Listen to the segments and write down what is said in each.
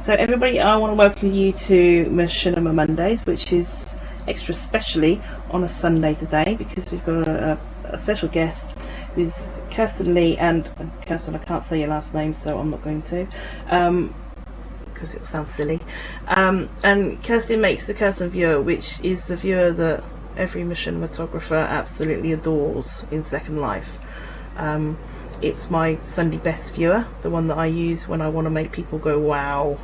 So everybody, I want to welcome you to Machinima Mondays, which is extra specially on a Sunday today because we've got a special guest who's Kirstenlee, and Kirsten, I can't say your last name, so I'm not going to, because it will sound silly. And Kirsten makes the Kirsten viewer, which is the viewer that every machinimatographer absolutely adores in Second Life. It's my Sunday best viewer, the one that I use when I want to make people go wow,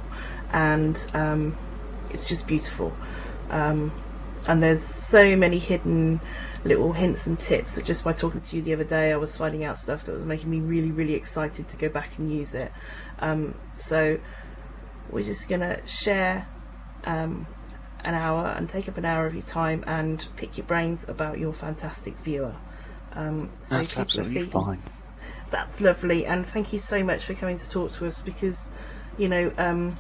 and it's just beautiful. And there's so many hidden little hints and tips that just by talking to you the other day I was finding out stuff that was making me really excited to go back and use it. So we're just gonna share an hour and take up an hour of your time and pick your brains about your fantastic viewer. So that's absolutely fine. That's lovely, and thank you so much for coming to talk to us, because you know,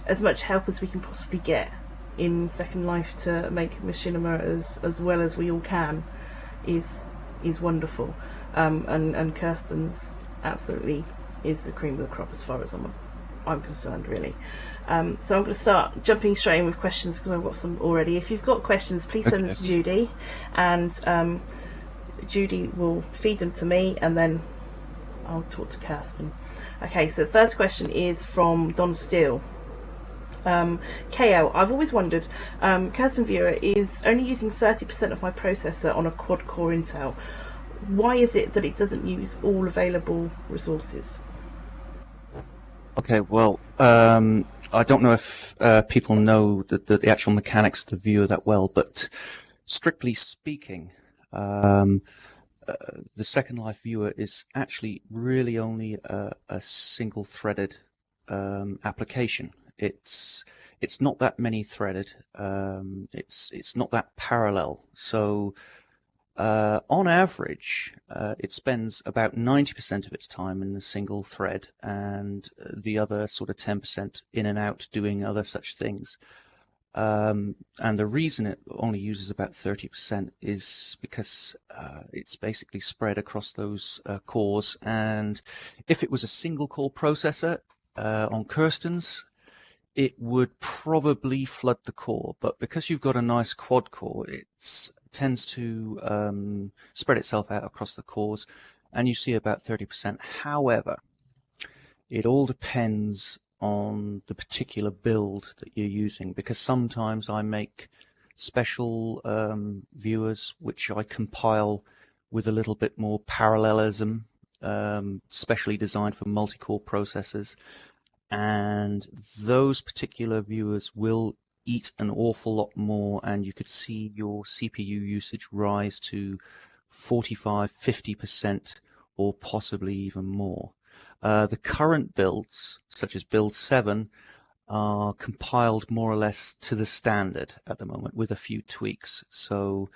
as much help as we can possibly get in Second Life to make machinima as well as we all can is wonderful. And Kirsten's absolutely is the cream of the crop as far as I'm concerned, really. So I'm going to start jumping straight in with questions because I've got some already. If you've got questions, please send them to Judi, and Judi will feed them to me, and then I'll talk to Kirsten. Okay, so the first question is from Don Steele. KL, I've always wondered, Kirsten Viewer is only using 30% of my processor on a quad-core Intel. Why is it that it doesn't use all available resources? Okay, well, I don't know if people know the actual mechanics of the viewer that well, but strictly speaking, the Second Life viewer is actually really only a single-threaded application. It's not that many threaded. It's not that parallel. So on average, it spends about 90% of its time in a single thread, and the other sort of 10% in and out doing other such things. And the reason it only uses about 30% is because it's basically spread across those cores. And if it was a single core processor on Kirstens, it would probably flood the core. But because you've got a nice quad core, it tends to spread itself out across the cores, and you see about 30%. However, it all depends on the particular build that you're using, because sometimes I make special viewers which I compile with a little bit more parallelism, specially designed for multi-core processors, and those particular viewers will eat an awful lot more, and you could see your CPU usage rise to 45–50% or possibly even more. The current builds, such as build 7, are compiled more or less to the standard at the moment with a few tweaks. So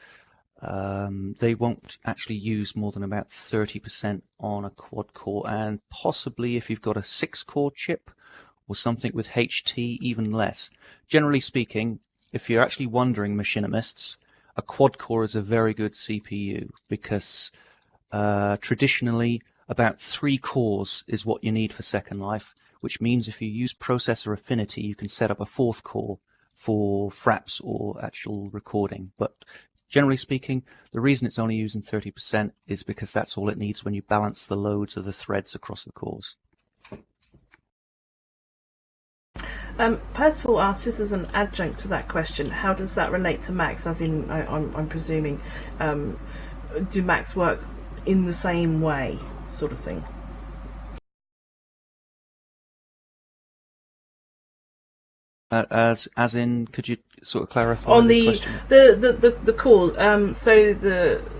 they won't actually use more than about 30% on a quad core, and possibly if you've got a 6-core chip or something with HT, even less. Generally speaking, if you're actually wondering, machinimists, a quad core is a very good CPU, because traditionally about 3 cores is what you need for Second Life, which means if you use processor affinity, you can set up a 4th core for fraps or actual recording. But generally speaking, the reason it's only using 30% is because that's all it needs when you balance the loads of the threads across the cores. Percival asked, just as an adjunct to that question, how does that relate to Macs? As in, I'm presuming, do Macs work in the same way, sort of thing? As in, could you sort of clarify on the question? The core.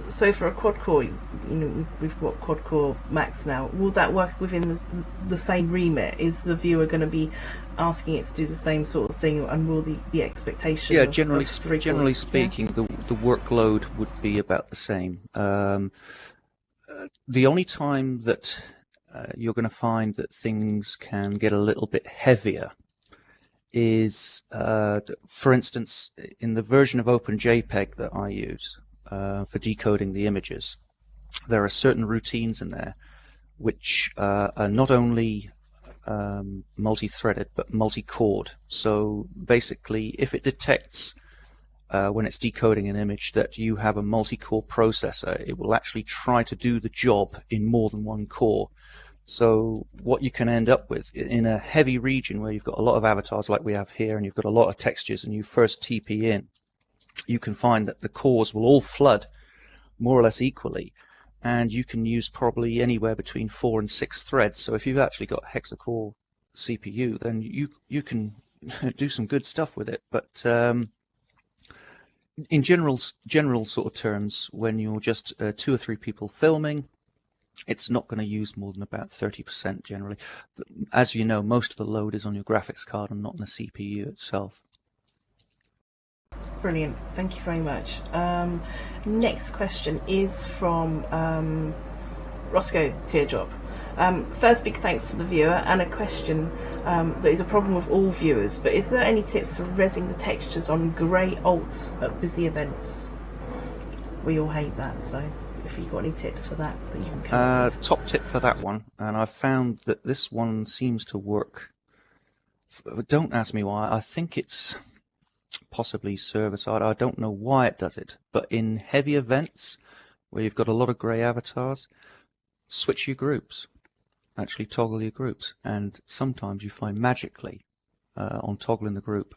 So for a quad core, you know, we've got quad core Macs now. Will that work within the same remit? Is the viewer going to be asking it to do the same sort of thing, and will the expectation? Yeah, generally speaking, yeah? the workload would be about the same. The only time that you're going to find that things can get a little bit heavier is, for instance, in the version of OpenJPEG that I use for decoding the images, there are certain routines in there which are not only multi-threaded, but multi-cored. So basically, if it detects when it's decoding an image that you have a multi-core processor, it will actually try to do the job in more than one core. So what you can end up with in a heavy region where you've got a lot of avatars like we have here, and you've got a lot of textures, and you first TP in, you can find that the cores will all flood more or less equally, and you can use probably anywhere between 4 and 6 threads. So if you've actually got a hexa-core CPU, then you can do some good stuff with it. But in general sort of terms, when you're just 2 or 3 people filming, it's not going to use more than about 30% generally. As you know, most of the load is on your graphics card and not on the CPU itself. Brilliant, thank you very much. Next question is from Roscoe Teardrop. First, big thanks to the viewer, and a question that is a problem with all viewers, but is there any tips for resing the textures on grey alts at busy events? We all hate that, so if you've got any tips for that you can come up with. Top tip for that one, and I've found that this one seems to work. Don't ask me why. I think it's possibly server side. I don't know why it does it, but in heavy events where you've got a lot of grey avatars, switch your groups. Actually toggle your groups, and sometimes you find magically on toggling the group,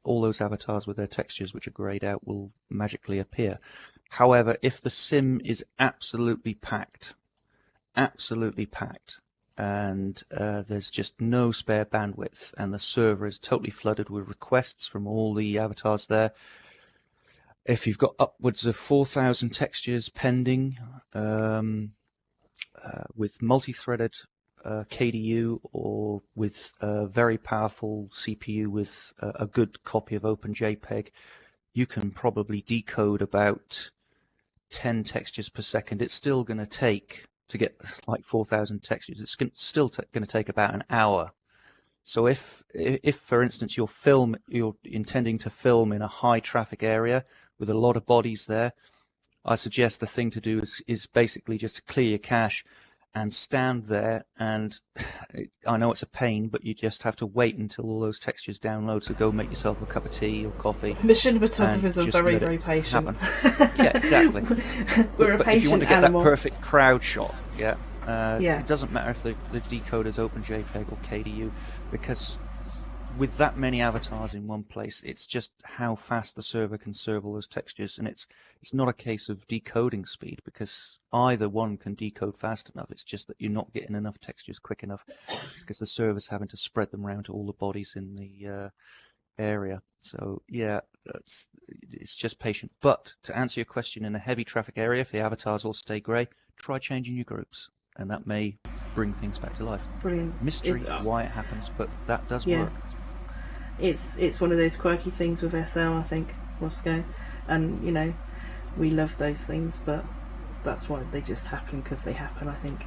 all those avatars with their textures which are greyed out will magically appear. However, if the sim is absolutely packed, and there's just no spare bandwidth, and the server is totally flooded with requests from all the avatars there, if you've got upwards of 4,000 textures pending, with multi-threaded KDU, or with a very powerful CPU with a good copy of OpenJPEG, you can probably decode about 10 textures per second. It's still going to take, to get like 4,000 textures, it's still going to take about an hour. So if for instance you're intending to film in a high traffic area with a lot of bodies there, I suggest the thing to do is basically just to clear your cache and stand there, and I know it's a pain, but you just have to wait until all those textures download. So go make yourself a cup of tea or coffee. Machinima photographers are very, very patient. Yeah, exactly. but if you want to get animal. that perfect crowd shot, yeah, Yeah. it doesn't matter if the decoder is OpenJPEG or KDU, because with that many avatars in one place, it's just how fast the server can serve all those textures, and it's not a case of decoding speed, because either one can decode fast enough. It's just that you're not getting enough textures quick enough, because the server's having to spread them around to all the bodies in the area. So yeah, it's just patient. But to answer your question, in a heavy traffic area, if the avatars all stay grey, try changing your groups, and that may bring things back to life. Brilliant. Mystery why it happens, but that does work. It's one of those quirky things with SL, I think, Roscoe, and you know, we love those things, but that's why they just happen, because they happen, I think.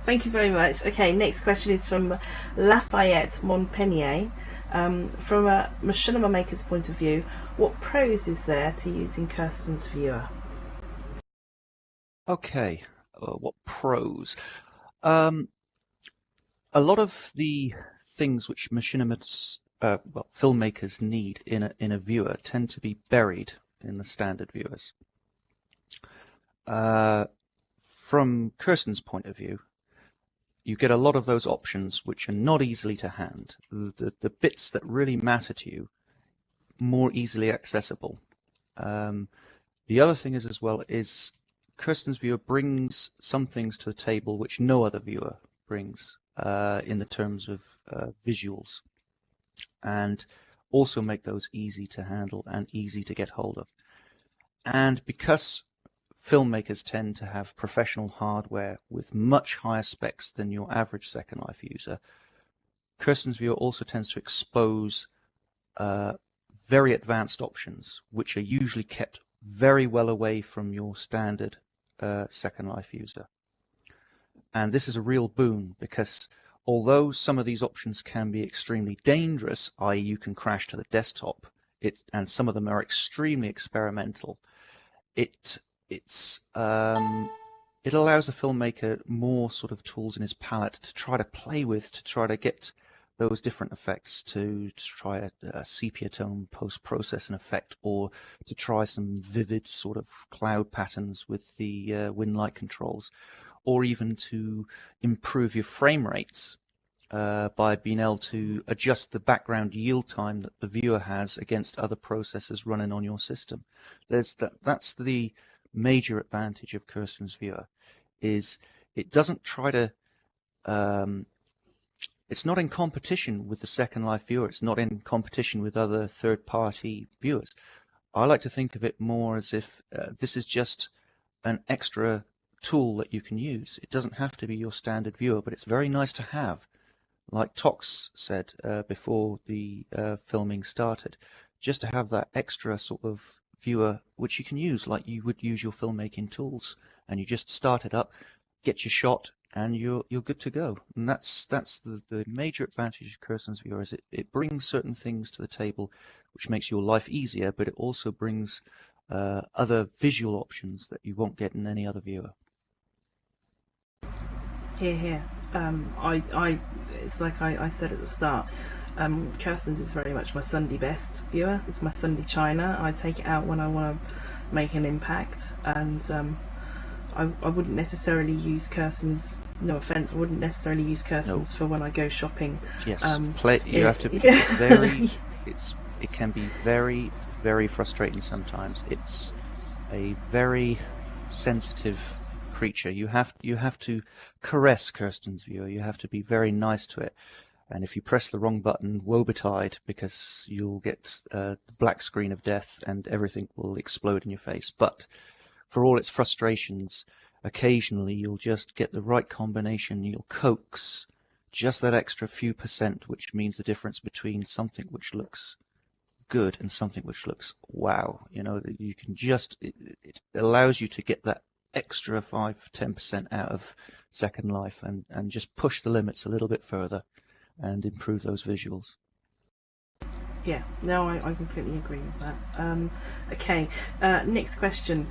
Thank you very much. Okay, next question is from Lafayette Montpellier. From a machinima maker's point of view, what pros is there to using Kirsten's viewer? Okay, what pros? A lot of the things which filmmakers need in a viewer tend to be buried in the standard viewers. From Kirsten's point of view, you get a lot of those options which are not easily to hand. The bits that really matter to you, more easily accessible. The other thing is as well is Kirsten's viewer brings some things to the table which no other viewer brings in the terms of visuals, and also make those easy to handle and easy to get hold of. And because filmmakers tend to have professional hardware with much higher specs than your average Second Life user, Kirsten's viewer also tends to expose very advanced options which are usually kept very well away from your standard Second Life user. And this is a real boon, because although some of these options can be extremely dangerous, i.e. you can crash to the desktop, and some of them are extremely experimental, it's it allows a filmmaker more sort of tools in his palette to try to play with, to try to get those different effects, to try a sepia tone post-processing effect, or to try some vivid sort of cloud patterns with the wind light controls, or even to improve your frame rates by being able to adjust the background yield time that the viewer has against other processors running on your system. That's the major advantage of Kirsten's Viewer, is it doesn't try to it's not in competition with the Second Life viewer. It's not in competition with other third-party viewers. I like to think of it more as if this is just an extra tool that you can use. It doesn't have to be your standard viewer, but it's very nice to have. Like Tox said before the filming started, just to have that extra sort of viewer which you can use like you would use your filmmaking tools, and you just start it up, get your shot, and you're good to go. And that's the major advantage of Kirsten's Viewer, is it brings certain things to the table which makes your life easier, but it also brings other visual options that you won't get in any other viewer. Here. It's like I said at the start. Kirsten's is very much my Sunday best viewer. It's my Sunday China. I take it out when I want to make an impact, and I wouldn't necessarily use Kirsten's. No offense, I wouldn't necessarily use Kirsten's for when I go shopping. Yes, you have to. It's very. It can be very, very frustrating sometimes. It's a very sensitive creature. You have to caress Kirsten's Viewer. You have to be very nice to it. And if you press the wrong button, woe betide, because you'll get the black screen of death and everything will explode in your face. But for all its frustrations, occasionally you'll just get the right combination. You'll coax just that extra few percent, which means the difference between something which looks good and something which looks wow. You know, you can just, it allows you to get that extra 5-10% out of Second Life and just push the limits a little bit further and improve those visuals. Yeah, no, I completely agree with that. Okay, next question.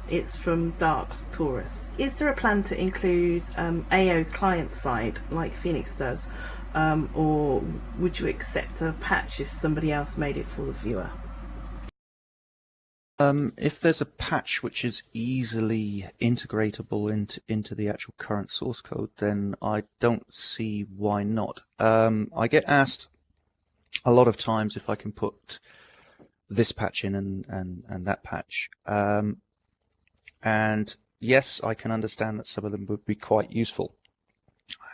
It's from Dark Taurus. Is there a plan to include AO client side like Phoenix does, or would you accept a patch if somebody else made it for the viewer? If there's a patch which is easily integratable into the actual current source code, then I don't see why not. I get asked a lot of times if I can put this patch in and that patch. And yes, I can understand that some of them would be quite useful.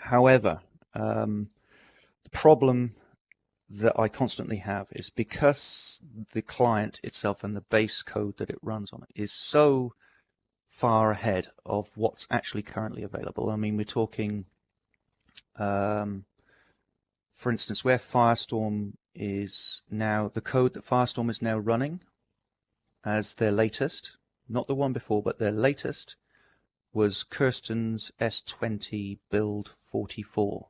However, the problem that I constantly have is because the client itself and the base code that it runs on is so far ahead of what's actually currently available. I mean, we're talking, for instance, where Firestorm is now, the code that Firestorm is now running as their latest, not the one before, but their latest, was Kirsten's S20 build 44.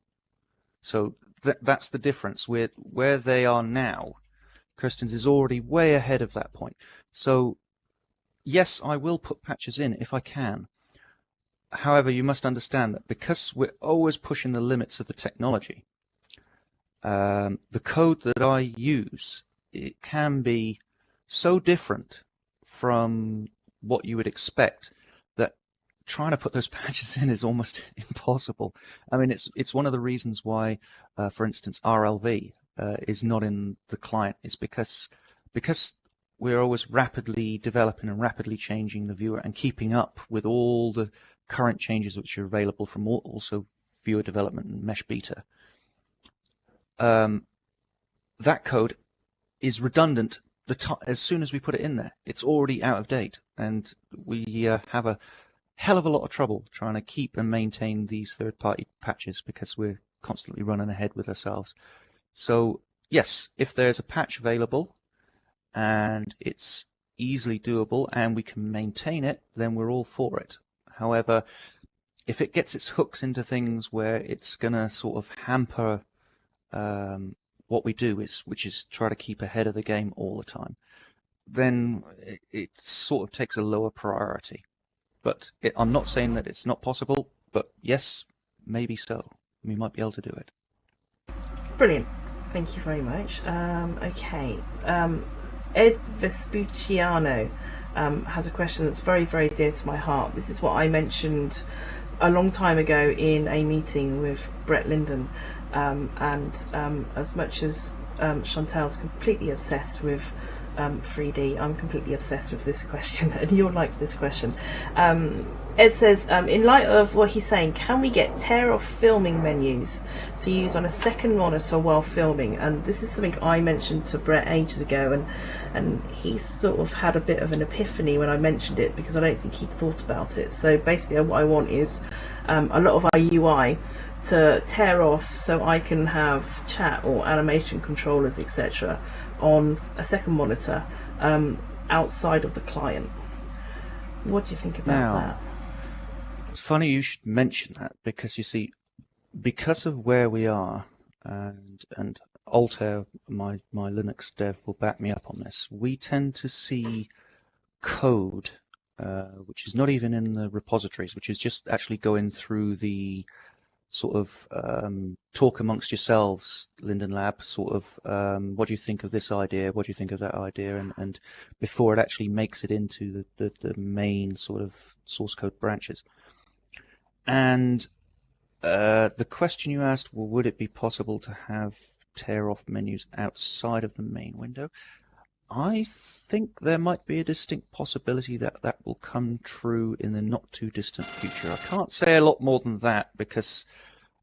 So that's the difference. Where they are now, Kirsten's is already way ahead of that point. So yes, I will put patches in if I can. However, you must understand that because we're always pushing the limits of the technology, the code that I use, it can be so different from what you would expect that trying to put those patches in is almost impossible. I mean, it's one of the reasons why, for instance, RLV is not in the client, is because we're always rapidly developing and rapidly changing the viewer and keeping up with all the current changes which are available from also viewer development and mesh beta. That code is redundant as soon as we put it in there. It's already out of date, and we have a hell of a lot of trouble trying to keep and maintain these third-party patches because we're constantly running ahead with ourselves. So yes, if there's a patch available and it's easily doable and we can maintain it, then we're all for it. However, if it gets its hooks into things where it's going to sort of hamper what we do, which is try to keep ahead of the game all the time, then it sort of takes a lower priority. But I'm not saying that it's not possible, but yes, maybe so. We might be able to do it. Brilliant. Thank you very much. Okay. Ed Vespucciano has a question that's very, very dear to my heart. This is what I mentioned a long time ago in a meeting with Brett Linden. As much as Chantal's completely obsessed with 3D, I'm completely obsessed with this question, and you'll like this question. Ed says, in light of what he's saying, can we get tear-off filming menus to use on a second monitor while filming? And this is something I mentioned to Brett ages ago, and he sort of had a bit of an epiphany when I mentioned it, because I don't think he'd thought about it. So basically what I want is a lot of our UI to tear off so I can have chat or animation controllers, etc., on a second monitor outside of the client. What do you think about that? It's funny you should mention that, because you see, because of where we are, and Altair, my Linux dev, will back me up on this, we tend to see code which is not even in the repositories, which is just actually going through the sort of talk amongst yourselves, Linden Lab, sort of what do you think of this idea, what do you think of that idea, and before it actually makes it into the main sort of source code branches. And the question you asked, well, would it be possible to have tear-off menus outside of the main window? I think there might be a distinct possibility that that will come true in the not too distant future. I can't say a lot more than that, because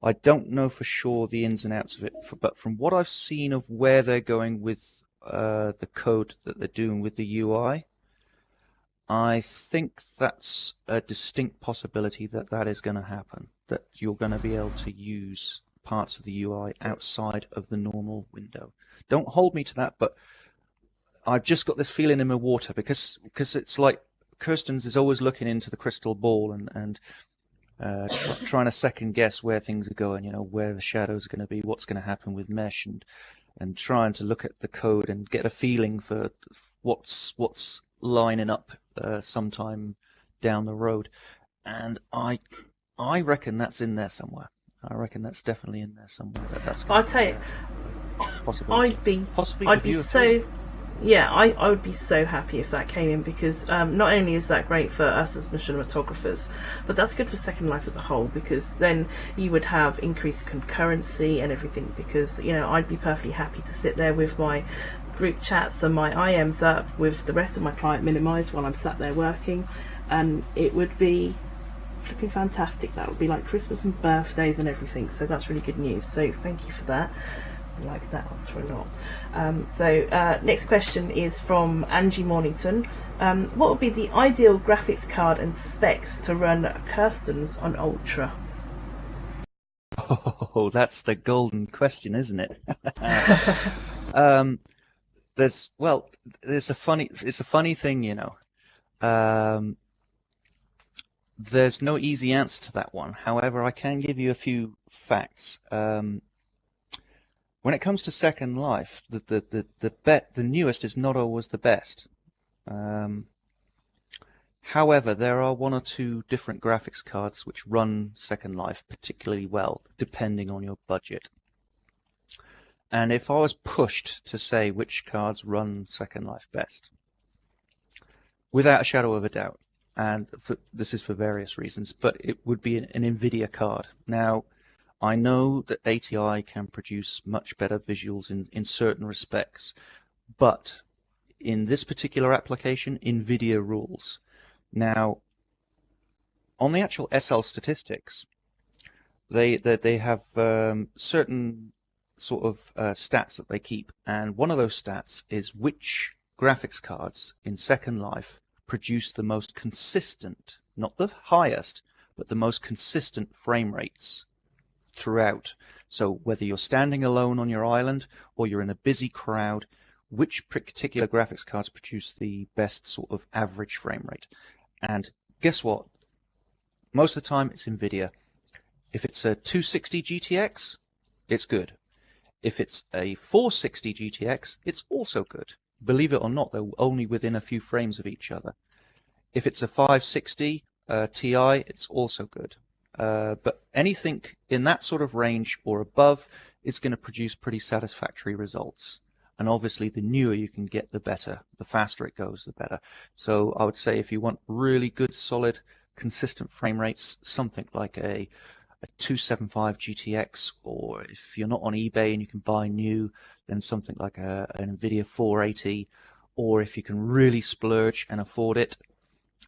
I don't know for sure the ins and outs of it, but from what I've seen of where they're going with the code that they're doing with the UI, I think that's a distinct possibility that that is going to happen, that you're going to be able to use parts of the UI outside of the normal window. Don't hold me to that, but I've just got this feeling in my water, because it's like Kirstens is always looking into the crystal ball and trying to second guess where things are going, you know, where the shadows are going to be, what's going to happen with mesh, and trying to look at the code and get a feeling for what's lining up sometime down the road. And I reckon that's in there somewhere. I reckon that's definitely in there somewhere. That's I'll tell you, I'd be so. Yeah, I would be so happy if that came in, because not only is that great for us as machinimatograpers, but that's good for Second Life as a whole, because then you would have increased concurrency and everything, because, you know, I'd be perfectly happy to sit there with my group chats and my IMs up with the rest of my client minimised while I'm sat there working, and it would be flipping fantastic. That would be like Christmas and birthdays and everything, so that's really good news. So thank you for that. I like that answer a lot. Next question is from Angie Mornington. What would be the ideal graphics card and specs to run Kirstens on Ultra? Oh, that's the golden question, isn't it? It's a funny thing, you know. There's no easy answer to that one. However, I can give you a few facts. When it comes to Second Life, the newest is not always the best. However, there are one or two different graphics cards which run Second Life particularly well, depending on your budget. And if I was pushed to say which cards run Second Life best, without a shadow of a doubt, and this is for various reasons, but it would be an NVIDIA card. Now, I know that ATI can produce much better visuals in certain respects, but in this particular application, NVIDIA rules. Now, on the actual SL statistics, they have certain sort of stats that they keep, and one of those stats is which graphics cards in Second Life produce the most consistent, not the highest, but the most consistent frame rates throughout. So whether you're standing alone on your island or you're in a busy crowd, which particular graphics cards produce the best sort of average frame rate? And guess what? Most of the time it's NVIDIA. If it's a 260 GTX, it's good. If it's a 460 GTX, it's also good. Believe it or not, they're only within a few frames of each other. If it's a 560, Ti, it's also good. But anything in that sort of range or above is going to produce pretty satisfactory results. And obviously, the newer you can get, the better. The faster it goes, the better. So I would say if you want really good, solid, consistent frame rates, something like a 275 GTX, or if you're not on eBay and you can buy new, then something like an NVIDIA 480, or if you can really splurge and afford it,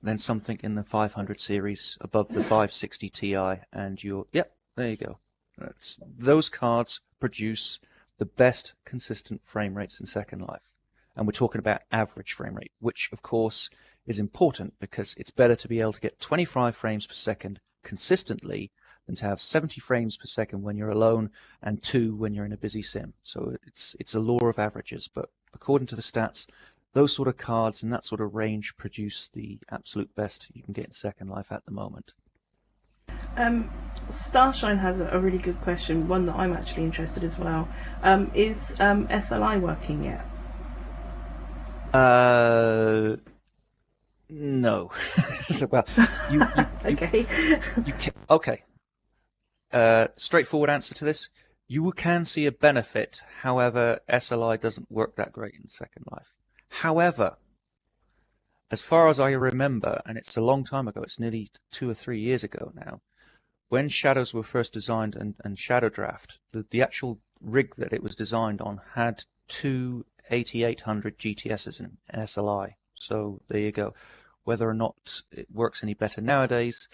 then something in the 500 series above the 560 Ti, and yep, there you go. Those cards produce the best consistent frame rates in Second Life. And we're talking about average frame rate, which of course is important because it's better to be able to get 25 frames per second consistently than to have 70 frames per second when you're alone and 2 when you're in a busy sim. So it's a law of averages, but according to the stats, those sort of cards and that sort of range produce the absolute best you can get in Second Life at the moment. Starshine has a really good question, one that I'm actually interested as well. Is SLI working yet? No. Well, Okay. Okay. Straightforward answer to this. You can see a benefit, however, SLI doesn't work that great in Second Life. However, as far as I remember, and it's a long time ago, it's nearly 2 or 3 years ago now, when Shadows were first designed and Shadow Draft, the actual rig that it was designed on had 2 8800 GTSs in SLI. So there you go. Whether or not it works any better nowadays,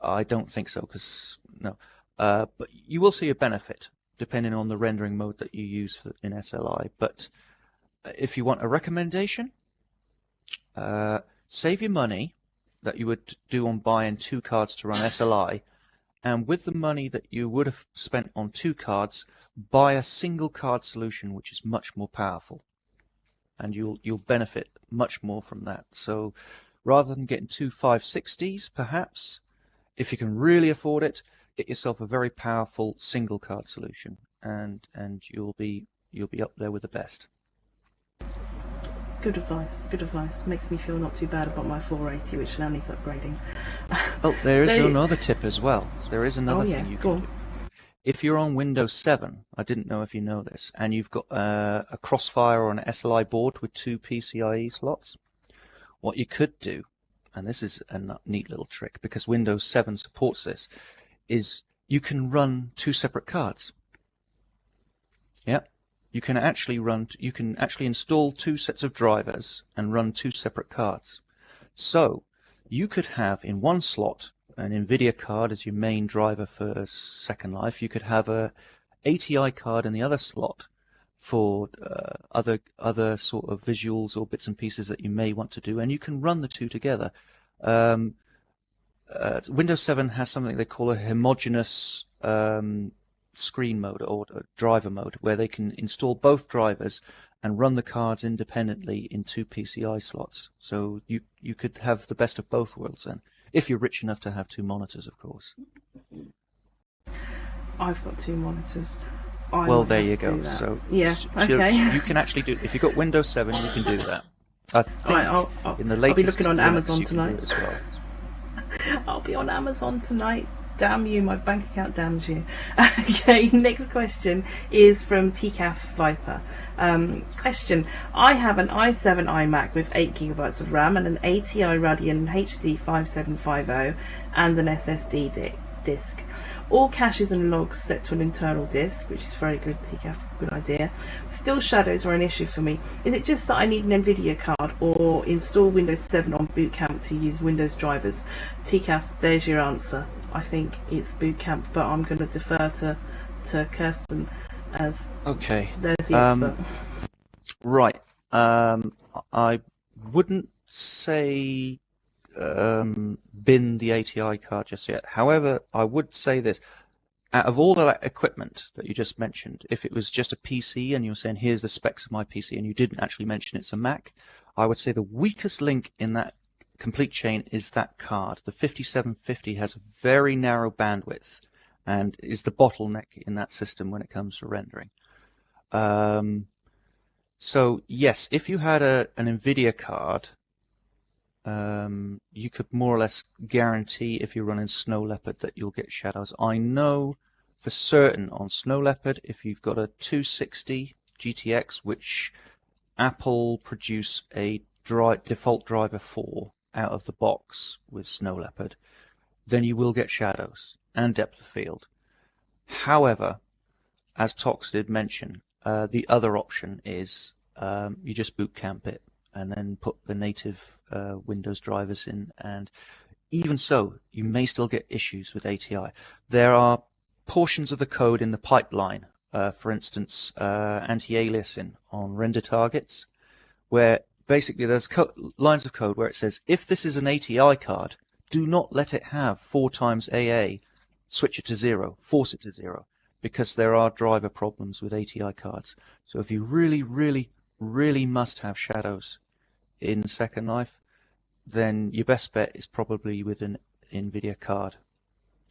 I don't think so, because no. But you will see a benefit depending on the rendering mode that you use in SLI. But if you want a recommendation, save your money that you would do on buying 2 cards to run SLI, and with the money that you would have spent on 2 cards, buy a single card solution, which is much more powerful, and you'll benefit much more from that. So rather than getting 2 560s, perhaps, if you can really afford it, get yourself a very powerful single card solution, and you'll be up there with the best. Good advice. Good advice. Makes me feel not too bad about my 480, which now needs upgrading. Well, there is another tip as well. There is another thing you can do. If you're on Windows 7, I didn't know if you know this, and you've got a Crossfire or an SLI board with 2 PCIe slots, what you could do, and this is a neat little trick because Windows 7 supports this, is you can run 2 separate cards. Yeah. You can actually install 2 sets of drivers and run 2 separate cards. So you could have in one slot an NVIDIA card as your main driver for Second Life. You could have a ATI card in the other slot for other sort of visuals or bits and pieces that you may want to do, and you can run the 2 together. Windows 7 has something they call a homogeneous screen mode or driver mode, where they can install both drivers and run the cards independently in 2 PCI slots. So you could have the best of both worlds then, if you're rich enough to have 2 monitors, of course. I've got 2 monitors. Well, there you go. So yeah, okay. You can actually do, if you've got Windows 7, you can do that. I think in the latest I'll be looking on Amazon tonight as well. I'll be on Amazon tonight. Damn you, my bank account damns you. Okay, next question is from TCAF Viper. Question: I have an i7 iMac with 8GB of RAM and an ATI Radeon HD 5750 and an SSD disk. All caches and logs set to an internal disk, which is very good, TCAF, good idea. Still, shadows are an issue for me. Is it just that I need an NVIDIA card, or install Windows 7 on Boot Camp to use Windows drivers? TCAF, there's your answer. I think it's Boot Camp, but I'm going to defer to Kirsten as there's the expert. Right. I wouldn't say bin the ATI card just yet. However, I would say this. Out of all of that equipment that you just mentioned, if it was just a PC and you were saying, here's the specs of my PC, and you didn't actually mention it's a Mac, I would say the weakest link in that complete chain is that card. The 5750 has a very narrow bandwidth and is the bottleneck in that system when it comes to rendering. So yes, if you had an NVIDIA card, you could more or less guarantee if you're running Snow Leopard that you'll get shadows. I know for certain on Snow Leopard, if you've got a 260 GTX, which Apple produce a default driver for out of the box with Snow Leopard, then you will get shadows and depth of field. However, as Tox did mention, the other option is you just boot camp it and then put the native Windows drivers in, and even so, you may still get issues with ATI. There are portions of the code in the pipeline, for instance, anti-aliasing on render targets, where basically there's lines of code where it says, if this is an ATI card, do not let it have 4 times AA, switch it to 0, force it to 0, because there are driver problems with ATI cards. So if you really, really, really must have shadows in Second Life, then your best bet is probably with an NVIDIA card.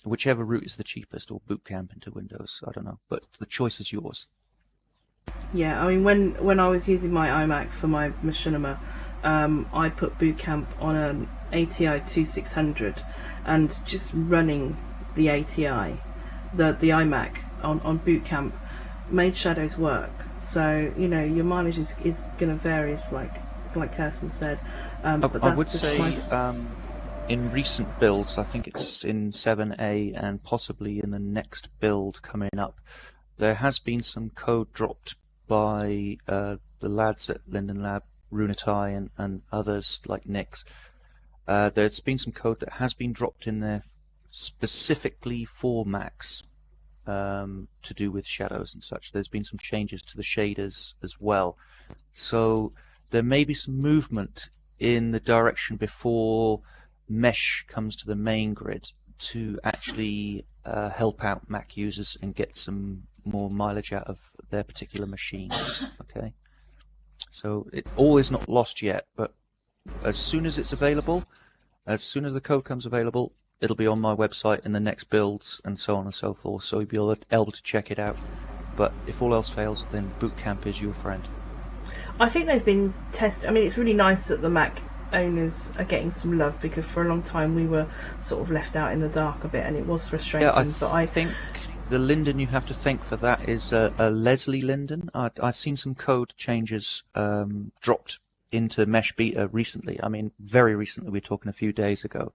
Whichever route is the cheapest, or boot camp into Windows, I don't know, but the choice is yours. Yeah, I mean, when I was using my iMac for my Machinima, I put boot camp on an ATI 2600, and just running the ATI, the iMac on boot camp made shadows work. So you know your mileage is going to vary, like Kirsten said. But I would say in recent builds, I think it's in 7A and possibly in the next build coming up, there has been some code dropped by the lads at Linden Lab, Runetai and others like Nix. There's been some code that has been dropped in there specifically for Macs, to do with shadows and such. There's been some changes to the shaders as well. So there may be some movement in the direction before Mesh comes to the main grid to actually help out Mac users and get some more mileage out of their particular machines. Okay, so it all is not lost yet, but as soon as it's available, as soon as the code comes available, it'll be on my website in the next builds and so on and so forth, so you'll be able to check it out. But if all else fails, then boot camp is your friend. I think they've been tested. I mean, it's really nice that the Mac owners are getting some love, because for a long time we were sort of left out in the dark a bit, and it was frustrating. Yeah, I think the Linden you have to thank for that is a Leslie Linden. I've seen some code changes dropped into Mesh Beta recently. I mean, very recently. We're talking a few days ago.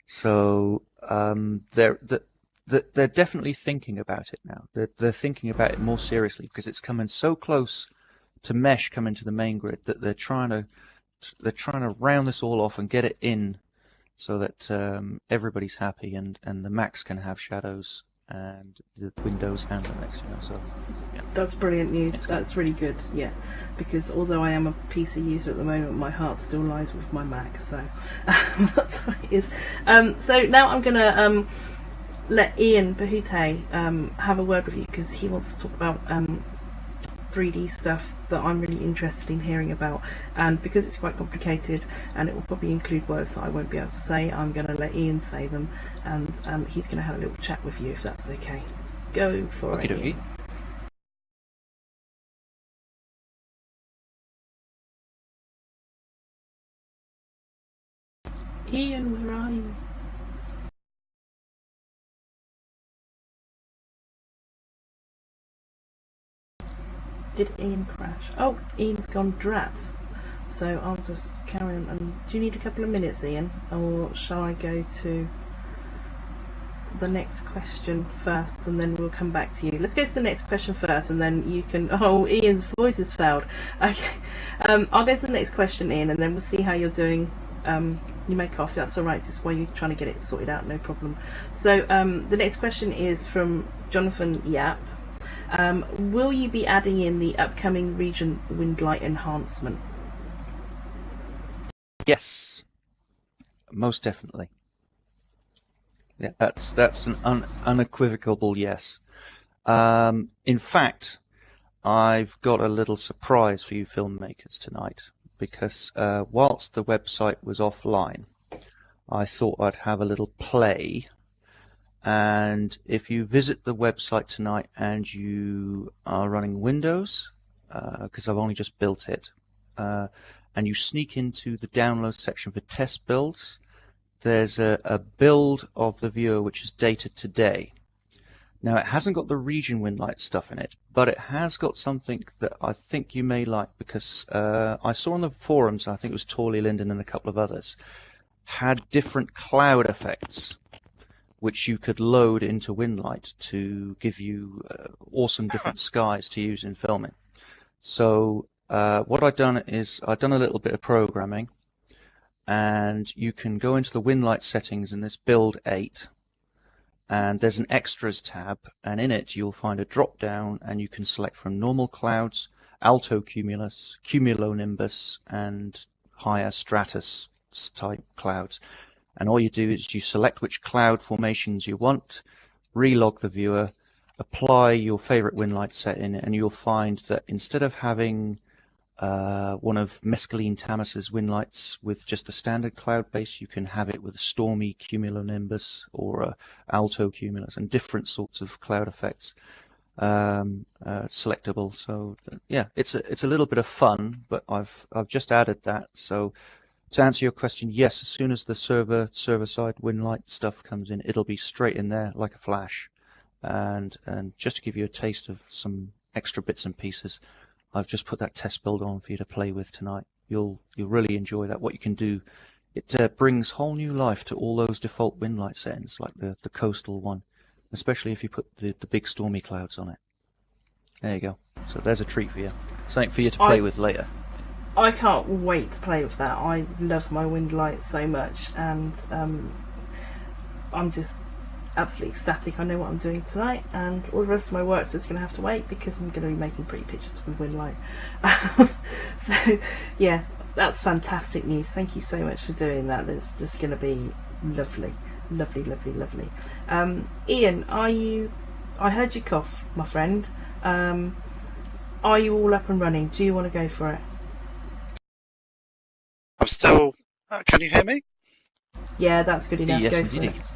So they're definitely thinking about it now. They're thinking about it more seriously, because it's coming so close to Mesh coming to the main grid that they're trying to round this all off and get it in, so that everybody's happy and the Macs can have shadows and the Windows and Linux. So yeah. That's brilliant news. That's really good. Yeah, because although I am a PC user at the moment, my heart still lies with my Mac. So that's what it is. So now I'm gonna let Ian Bahute have a word with you, because he wants to talk about 3D stuff that I'm really interested in hearing about, and because it's quite complicated and it will probably include words that I won't be able to say, I'm going to let Ian say them, and he's going to have a little chat with you, if that's okay. Go for it, Ian. Ian, where are you? Did Ian crash? Oh, Ian's gone drat. So I'll just carry on. And do you need a couple of minutes, Ian, or shall I go to the next question first, and then we'll come back to you? Let's go to the next question first, and then you can. Oh, Ian's voice has failed. Okay, I'll go to the next question, Ian, and then we'll see how you're doing. You make off. That's all right. Just while you're trying to get it sorted out, no problem. So the next question is from Jonathan Yap. Will you be adding in the upcoming region wind light enhancement? Yes, most definitely. Yeah, that's an unequivocal yes. In fact, I've got a little surprise for you filmmakers tonight, because whilst the website was offline, I thought I'd have a little play. And if you visit the website tonight and you are running Windows, because I've only just built it, and you sneak into the download section for test builds, there's a build of the viewer which is dated today. Now, it hasn't got the region wind light stuff in it, but it has got something that I think you may like, because I saw on the forums, I think it was Torley Linden and a couple of others, had different cloud effects which you could load into Windlight to give you awesome different skies to use in filming. So what I've done is I've done a little bit of programming, and you can go into the Windlight settings in this build 8, and there's an extras tab, and in it you'll find a drop down, and you can select from normal clouds, alto cumulus, cumulonimbus, and higher stratus type clouds. And all you do is you select which cloud formations you want, relog the viewer, apply your favorite Windlight setting, and you'll find that instead of having one of Mescaline Tamas's Windlights with just the standard cloud base, you can have it with a stormy cumulonimbus or a alto cumulus and different sorts of cloud effects selectable. So yeah, it's a little bit of fun, but I've just added that. So to answer your question, yes, as soon as the server side Windlight stuff comes in, it'll be straight in there like a flash. And just to give you a taste of some extra bits and pieces, I've just put that test build on for you to play with tonight. You'll really enjoy that. What you can do, it brings whole new life to all those default Windlight settings, like the coastal one, especially if you put the big stormy clouds on it. There you go. So there's a treat for you. Something for you to play with later. I can't wait to play with that. I love my Windlight so much, and I'm just absolutely ecstatic. I know what I'm doing tonight, and all the rest of my work is just going to have to wait because I'm going to be making pretty pictures with Windlight. So yeah, that's fantastic news. Thank you so much for doing that. That's just going to be lovely, lovely, lovely, lovely. Ian, I heard you cough, my friend. Are you all up and running? Do you want to go for it? I'm still. Can you hear me? Yeah, that's good enough. Yes, go for indeed. it.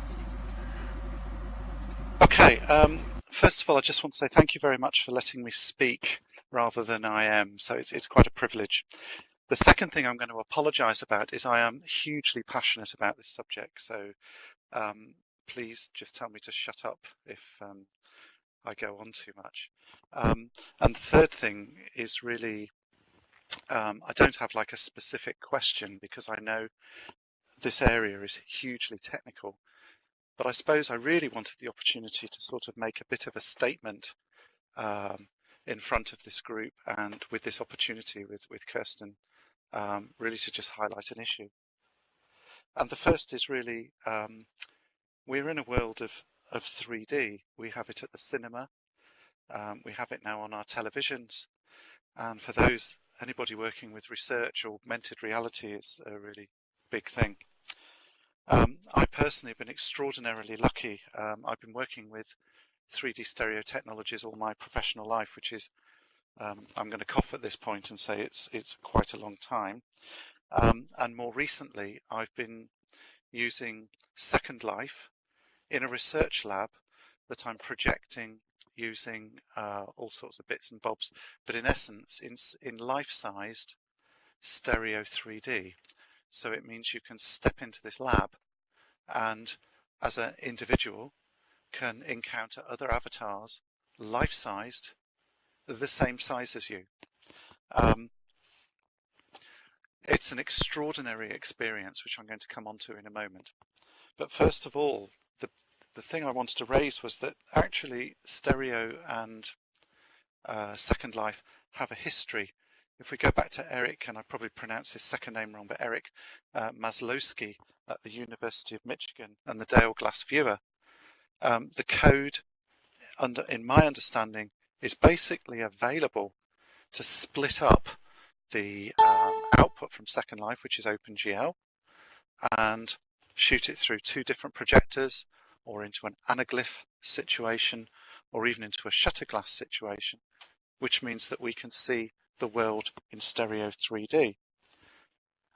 Okay. First of all, I just want to say thank you very much for letting me speak rather than I am. So it's quite a privilege. The second thing I'm going to apologise about is I am hugely passionate about this subject. So please just tell me to shut up if I go on too much. And the third thing is really, I don't have like a specific question because I know this area is hugely technical. But I suppose I really wanted the opportunity to sort of make a bit of a statement in front of this group and with this opportunity with Kirsten, really to just highlight an issue. And the first is really, we're in a world of 3D. We have it at the cinema. We have it now on our televisions. And for anybody working with research, augmented reality is a really big thing. I personally have been extraordinarily lucky. I've been working with 3D stereo technologies all my professional life, which is, I'm going to cough at this point and say it's quite a long time. And more recently, I've been using Second Life in a research lab that I'm projecting using all sorts of bits and bobs, but in essence, in life-sized stereo 3D. So it means you can step into this lab and as an individual can encounter other avatars life-sized, the same size as you. It's an extraordinary experience, which I'm going to come on to in a moment. But first of all, the thing I wanted to raise was that actually stereo and Second Life have a history. If we go back to Eric, and I probably pronounce his second name wrong, but Eric Maslowski at the University of Michigan and the Dale Glass Viewer, the code, in my understanding, is basically available to split up the output from Second Life, which is OpenGL, and shoot it through two different projectors or into an anaglyph situation or even into a shutter glass situation, which means that we can see the world in stereo 3D.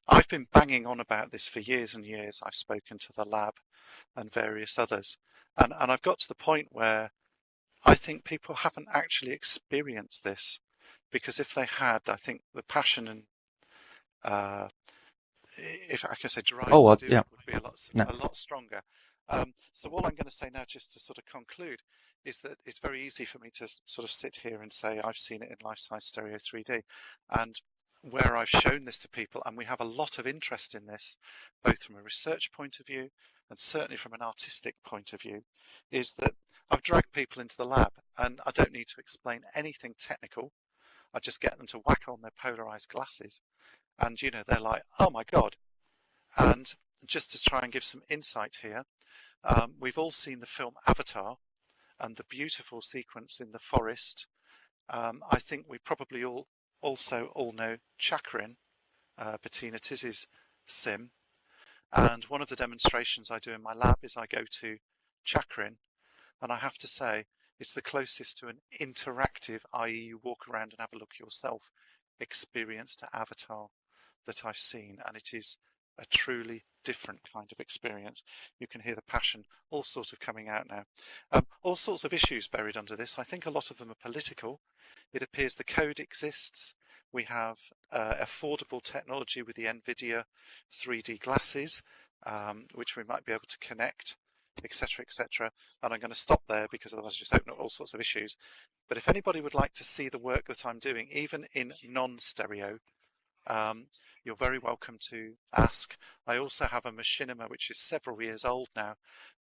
I've been banging on about this for years and years. I've spoken to the lab and various others, and I've got to the point where I think people haven't actually experienced this, because if they had, I think the passion if I can say, drive Oh, to do yeah. it would be No. a lot stronger. So all I'm going to say now, just to sort of conclude, is that it's very easy for me to sort of sit here and say I've seen it in life-size stereo 3D, and where I've shown this to people, and we have a lot of interest in this, both from a research point of view and certainly from an artistic point of view, is that I've dragged people into the lab, and I don't need to explain anything technical. I just get them to whack on their polarized glasses, and you know, they're like, oh my god. And just to try and give some insight here, we've all seen the film Avatar and the beautiful sequence in the forest. I think we probably also all know Chakrin, Bettina Tizzy's sim. And one of the demonstrations I do in my lab is I go to Chakrin, and I have to say it's the closest to an interactive, i.e. you walk around and have a look yourself, experience to Avatar that I've seen, and it is a truly different kind of experience. You can hear the passion all sort of coming out now. All sorts of issues buried under this. I think a lot of them are political. It appears the code exists. We have affordable technology with the NVIDIA 3D glasses, which we might be able to connect, etc., etc. And I'm going to stop there because otherwise I just open up all sorts of issues. But if anybody would like to see the work that I'm doing, even in non-stereo, you're very welcome to ask. I also have a Machinima, which is several years old now,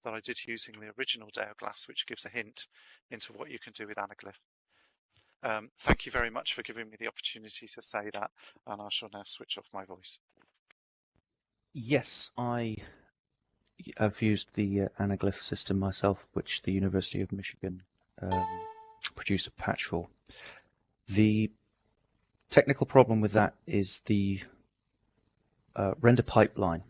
that I did using the original Daviau glass, which gives a hint into what you can do with anaglyph. Thank you very much for giving me the opportunity to say that, and I shall now switch off my voice. Yes, I've used the anaglyph system myself, which the University of Michigan produced a patch for. The technical problem with that is the render pipeline,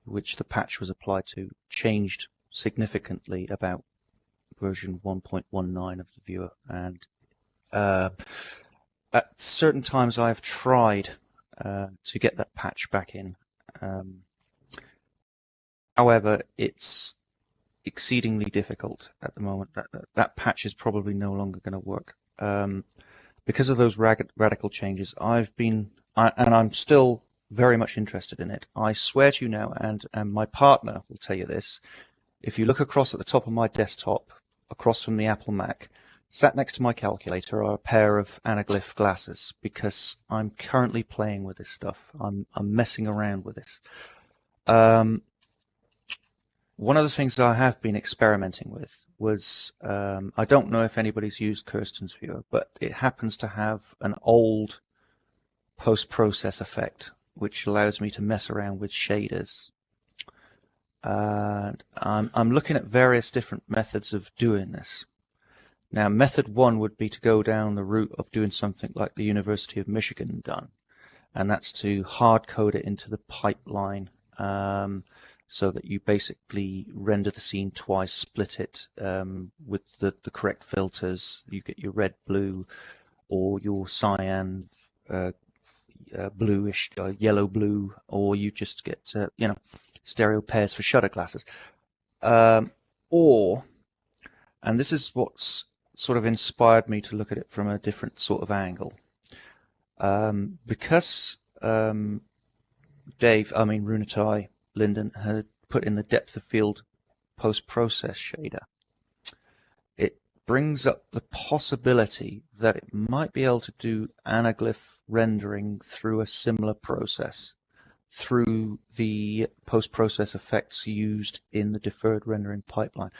which the patch was applied to, changed significantly about version 1.19 of the viewer, and at certain times I've tried to get that patch back in. However, it's exceedingly difficult at the moment. That patch is probably no longer going to work because of those radical changes. And I'm still very much interested in it. I swear to you now, and my partner will tell you this, if you look across at the top of my desktop, across from the Apple Mac, sat next to my calculator are a pair of anaglyph glasses, because I'm currently playing with this stuff. I'm messing around with this. One of the things that I have been experimenting with was, I don't know if anybody's used Kirsten's viewer, but it happens to have an old post-process effect, which allows me to mess around with shaders. And I'm looking at various different methods of doing this. Now, method one would be to go down the route of doing something like the University of Michigan done, and that's to hard code it into the pipeline, so that you basically render the scene twice, split it with the correct filters. You get your red, blue, or your cyan, bluish, yellow, blue, or you just get stereo pairs for shutter glasses. Or, and this is what's sort of inspired me to look at it from a different sort of angle, because Runetai Linden had put in the depth of field post-process shader, it brings up the possibility that it might be able to do anaglyph rendering through a similar process, through the post-process effects used in the deferred rendering pipeline.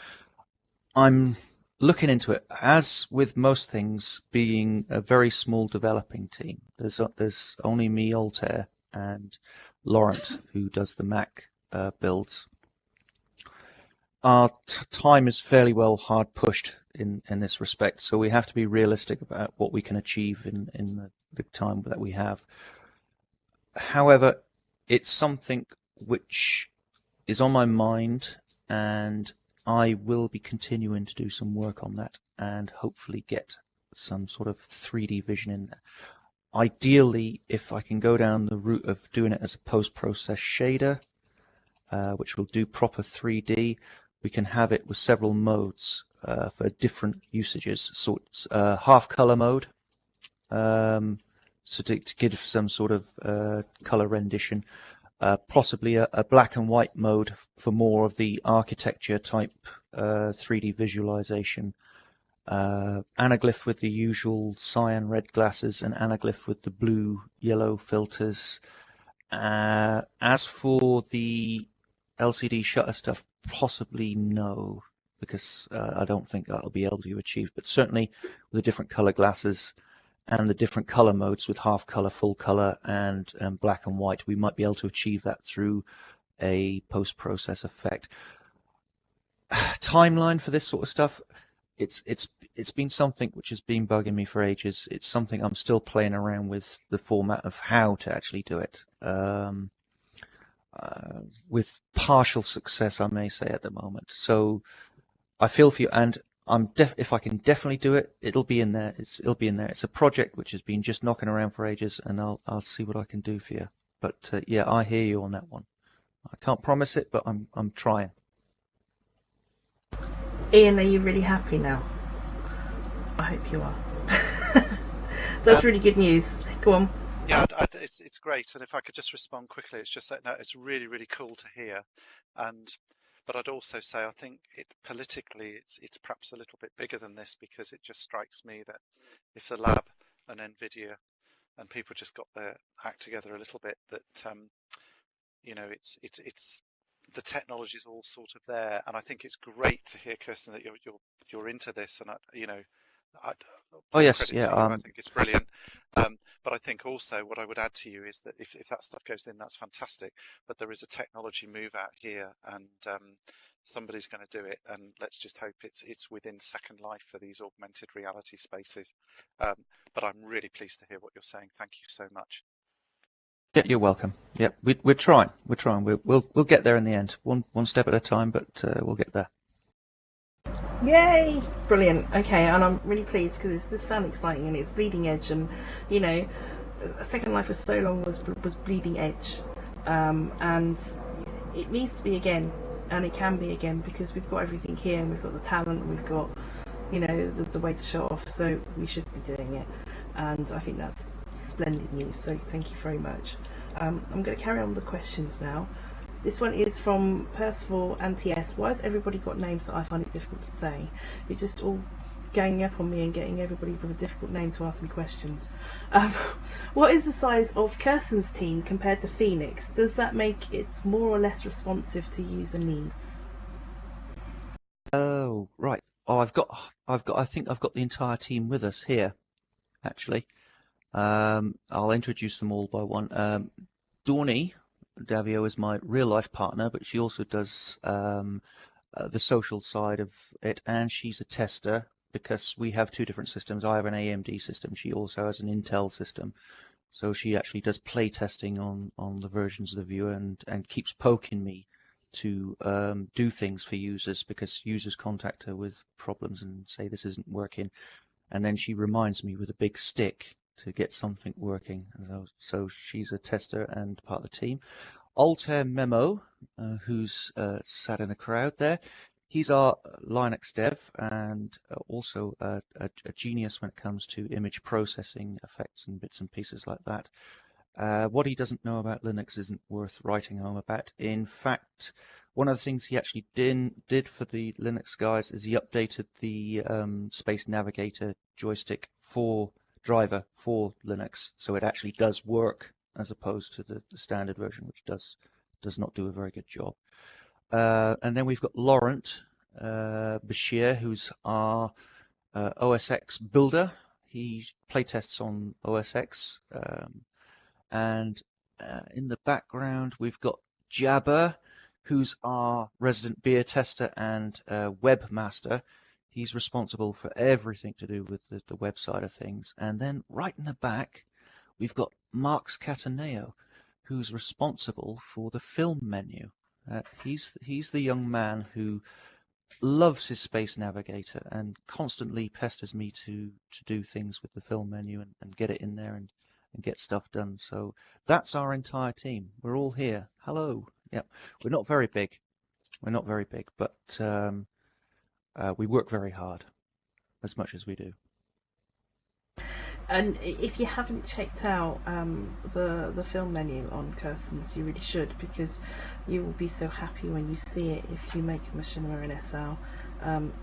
I'm looking into it. As with most things, being a very small developing team, there's only me, Altair, and Laurent, who does the Mac builds. Our time is fairly well hard pushed in this respect, so we have to be realistic about what we can achieve in the time that we have. However, it's something which is on my mind, and I will be continuing to do some work on that and hopefully get some sort of 3D vision in there. Ideally, if I can go down the route of doing it as a post-process shader, which will do proper 3D, we can have it with several modes for different usages. So it's half color mode, So to give some sort of color rendition, possibly a black and white mode for more of the architecture type 3D visualization. Anaglyph with the usual cyan red glasses, and anaglyph with the blue yellow filters. As for the LCD shutter stuff, possibly no, because I don't think that'll be able to be achieved, but certainly with the different color glasses and the different color modes with half color, full color, and black and white, we might be able to achieve that through a post-process effect. Timeline for this sort of stuff, it's been something which has been bugging me for ages. It's something I'm still playing around with, the format of how to actually do it. With partial success, I may say, at the moment. So I feel for you, and if I can definitely do it, it'll be in there. It'll be in there. It's a project which has been just knocking around for ages, and I'll see what I can do for you. But yeah, I hear you on that one. I can't promise it, but I'm trying. Ian, are you really happy now? I hope you are. That's really good news. Go on. Yeah, it's great, and if I could just respond quickly, it's just that no, it's really, really cool to hear, but I'd also say I think politically it's perhaps a little bit bigger than this, because it just strikes me that if the lab and NVIDIA and people just got their act together a little bit, that it's the technology is all sort of there, and I think it's great to hear, Kirsten, that you're into this, and oh yes, yeah, I think it's brilliant. But I think also what I would add to you is that if that stuff goes in, that's fantastic. But there is a technology move out here, and somebody's going to do it. And let's just hope it's within Second Life for these augmented reality spaces. But I'm really pleased to hear what you're saying. Thank you so much. Yeah, you're welcome. Yeah, we're trying. We're trying. We'll get there in the end, one step at a time. But we'll get there. Yay! Brilliant. Okay, and I'm really pleased because it does sound exciting and it's bleeding edge, and Second Life for so long was bleeding edge, and it needs to be again, and it can be again, because we've got everything here, and we've got the talent, and we've got the way to show off, so we should be doing it, and I think that's splendid news. So thank you very much. I'm going to carry on with the questions now. This one is from Percival and TS. Why has everybody got names that I find it difficult to say? You're just all ganging up on me and getting everybody with a difficult name to ask me questions. What is the size of Kirsten's team compared to Phoenix? Does that make it more or less responsive to user needs? Oh, right. Oh, I think I've got the entire team with us here, actually. I'll introduce them all by one. Dawny Daviau is my real-life partner, but she also does the social side of it, and she's a tester, because we have two different systems. I have an AMD system. She also has an Intel system. So she actually does play testing on the versions of the viewer, and keeps poking me to do things for users, because users contact her with problems and say this isn't working. And then she reminds me with a big stick to get something working. So she's a tester and part of the team. Altair Memo, who's sat in the crowd there, he's our Linux dev, and also a genius when it comes to image processing effects and bits and pieces like that. What he doesn't know about Linux isn't worth writing home about. In fact, one of the things he actually did for the Linux guys is he updated the Space Navigator joystick driver for Linux, so it actually does work, as opposed to the standard version, which does not do a very good job. And then we've got Laurent Bechir, who's our OS X builder. He playtests on OS X. And in the background, we've got Jabba, who's our resident beer tester and webmaster. He's responsible for everything to do with the web side of things. And then right in the back, we've got Marx Catteneo, who's responsible for the film menu. He's the young man who loves his Space Navigator and constantly pesters me to do things with the film menu and get it in there and get stuff done. So that's our entire team. We're all here. Hello. Yep. We're not very big. But we work very hard, as much as we do. And if you haven't checked out the film menu on Kirstens, you really should, because you will be so happy when you see it if you make a machinima in SL.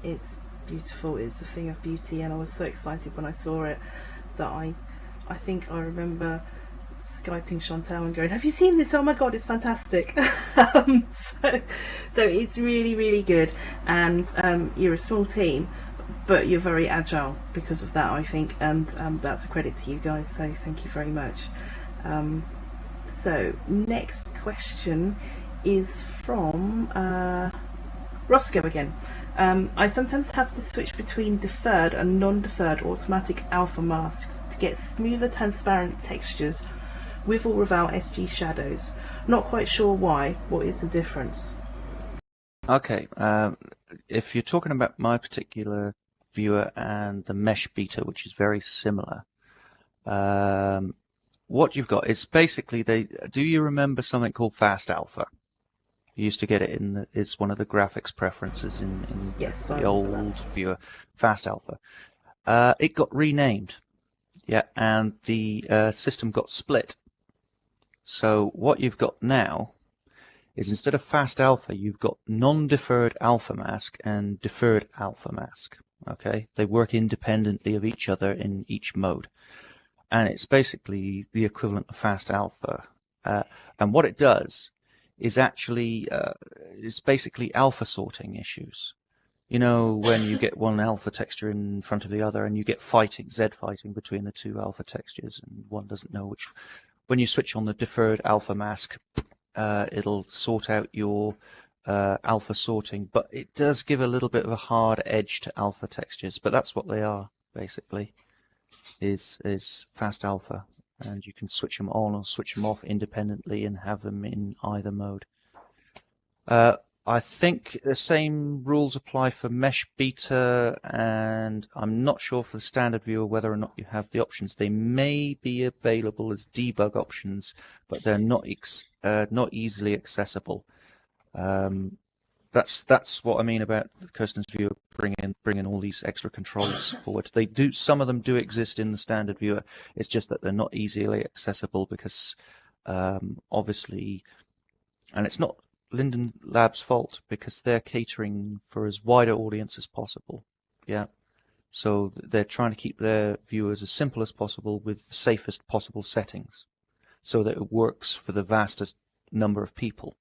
It's beautiful, it's a thing of beauty, and I was so excited when I saw it that I think I remember Skyping Chantal and going, "Have you seen this? Oh my god, it's fantastic!" So it's really, really good, and you're a small team, but you're very agile because of that, I think, and that's a credit to you guys, so thank you very much. So next question is from Roscoe again. I sometimes have to switch between deferred and non-deferred automatic alpha masks to get smoother transparent textures with or without SG shadows. Not quite sure why. What is the difference? Okay, if you're talking about my particular viewer and the mesh beta, which is very similar, what you've got is basically do you remember something called fast alpha? You used to get it it's one of the graphics preferences in Yes, the old viewer, fast alpha. It got renamed, yeah, and the system got split. So what you've got now is, instead of fast alpha, you've got non-deferred alpha mask and deferred alpha mask. Okay, they work independently of each other in each mode, and it's basically the equivalent of fast alpha. And what it does is actually it's basically alpha sorting issues. You know, when you get one alpha texture in front of the other, and you get Z fighting between the two alpha textures, and one doesn't know which. When you switch on the deferred alpha mask, it'll sort out your alpha sorting, but it does give a little bit of a hard edge to alpha textures. But that's what they are, basically, is fast alpha, and you can switch them on or switch them off independently and have them in either mode. I think the same rules apply for mesh beta, and I'm not sure for the standard viewer whether or not you have the options. They may be available as debug options, but they're not easily accessible. That's what I mean about Kirsten's viewer bringing all these extra controls forward. Some of them do exist in the standard viewer. It's just that they're not easily accessible because obviously, and it's not Linden Labs' fault, because they're catering for as wide an audience as possible. Yeah, so they're trying to keep their viewers as simple as possible with the safest possible settings, so that it works for the vastest number of people.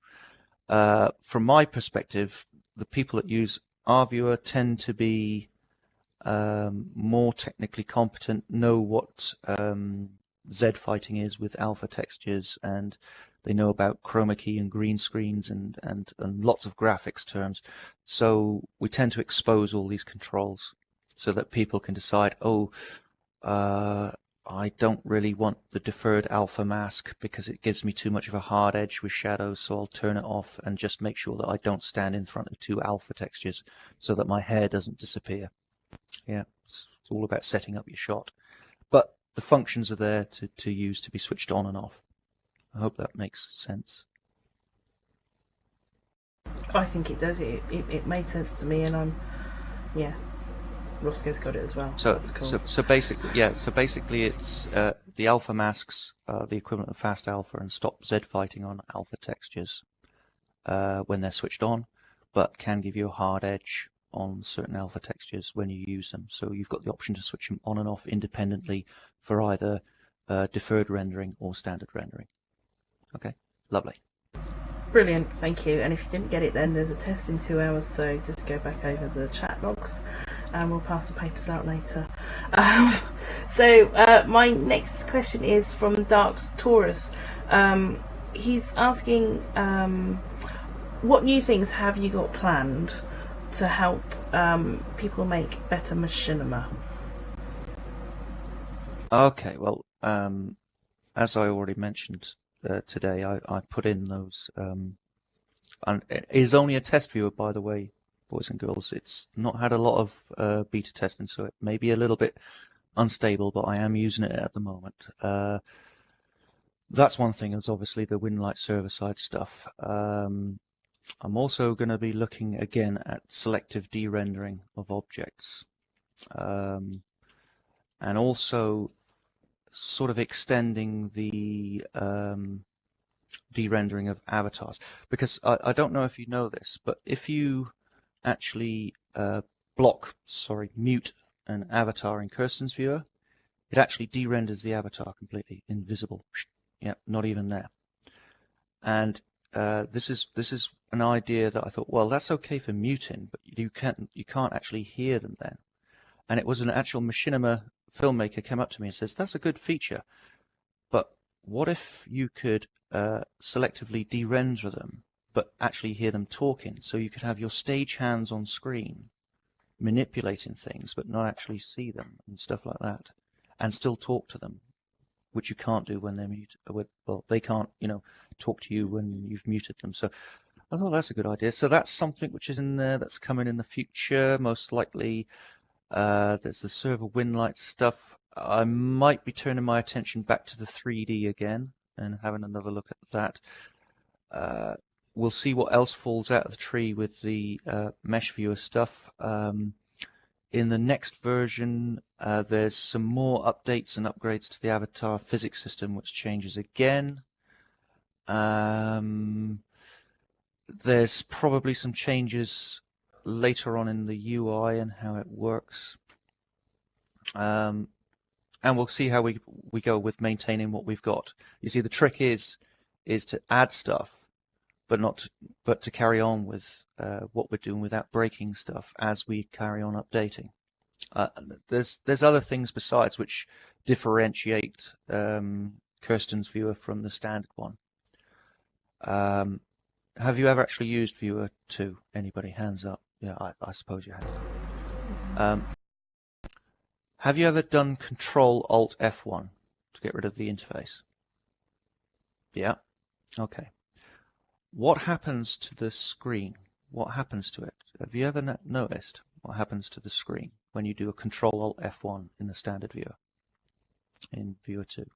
From my perspective, the people that use our viewer tend to be more technically competent, know what Z fighting is with alpha textures, and they know about chroma key and green screens and lots of graphics terms. So we tend to expose all these controls so that people can decide, I don't really want the deferred alpha mask because it gives me too much of a hard edge with shadows, so I'll turn it off and just make sure that I don't stand in front of two alpha textures so that my hair doesn't disappear. Yeah, it's all about setting up your shot. But the functions are there to use to be switched on and off. I hope that makes sense. I think it does. It made sense to me, and Roscoe's got it as well. So cool. so basically it's the alpha masks are the equivalent of fast alpha and stop Z fighting on alpha textures when they're switched on, but can give you a hard edge on certain alpha textures when you use them. So you've got the option to switch them on and off independently for either deferred rendering or standard rendering. Okay, lovely. Brilliant, thank you. And if you didn't get it then, there's a test in 2 hours, so just go back over the chat logs and we'll pass the papers out later. So my next question is from Dark's Taurus. He's asking, what new things have you got planned to help people make better machinima? Okay, well, as I already mentioned today, I put in those, and it is only a test viewer, by the way, boys and girls. It's not had a lot of beta testing, so it may be a little bit unstable, but I am using it at the moment. That's one thing, is obviously the Winlight server-side stuff. I'm also going to be looking again at selective de-rendering of objects. And also sort of extending the de-rendering of avatars, because I don't know if you know this, but if you actually mute an avatar in Kirsten's viewer, it actually de-renders the avatar completely invisible. Yeah, not even there. And this is an idea that I thought, well, that's okay for muting, but you can't actually hear them then. And it was an actual Machinima filmmaker came up to me and says, that's a good feature, but what if you could selectively de-render them, but actually hear them talking, so you could have your stage hands on screen manipulating things, but not actually see them and stuff like that, and still talk to them, which you can't do when they're muted. Well, they can't, talk to you when you've muted them. So I thought that's a good idea. So that's something which is in there that's coming in the future, most likely. There's the server Winlight stuff. I might be turning my attention back to the 3D again and having another look at that. We'll see what else falls out of the tree with the mesh viewer stuff. In the next version, there's some more updates and upgrades to the avatar physics system, which changes again. There's probably some changes later on in the UI and how it works. And we'll see how we go with maintaining what we've got. You see, the trick is to add stuff, but to carry on with what we're doing without breaking stuff as we carry on updating. There's other things besides which differentiate Kirsten's viewer from the standard one. Have you ever actually used Viewer 2? Anybody? Hands up. Yeah, I suppose you have. Have you ever done Control Alt F1 to get rid of the interface? Yeah. Okay. What happens to the screen? What happens to it? Have you ever noticed what happens to the screen when you do a Control Alt F1 in the standard viewer? In Viewer 2.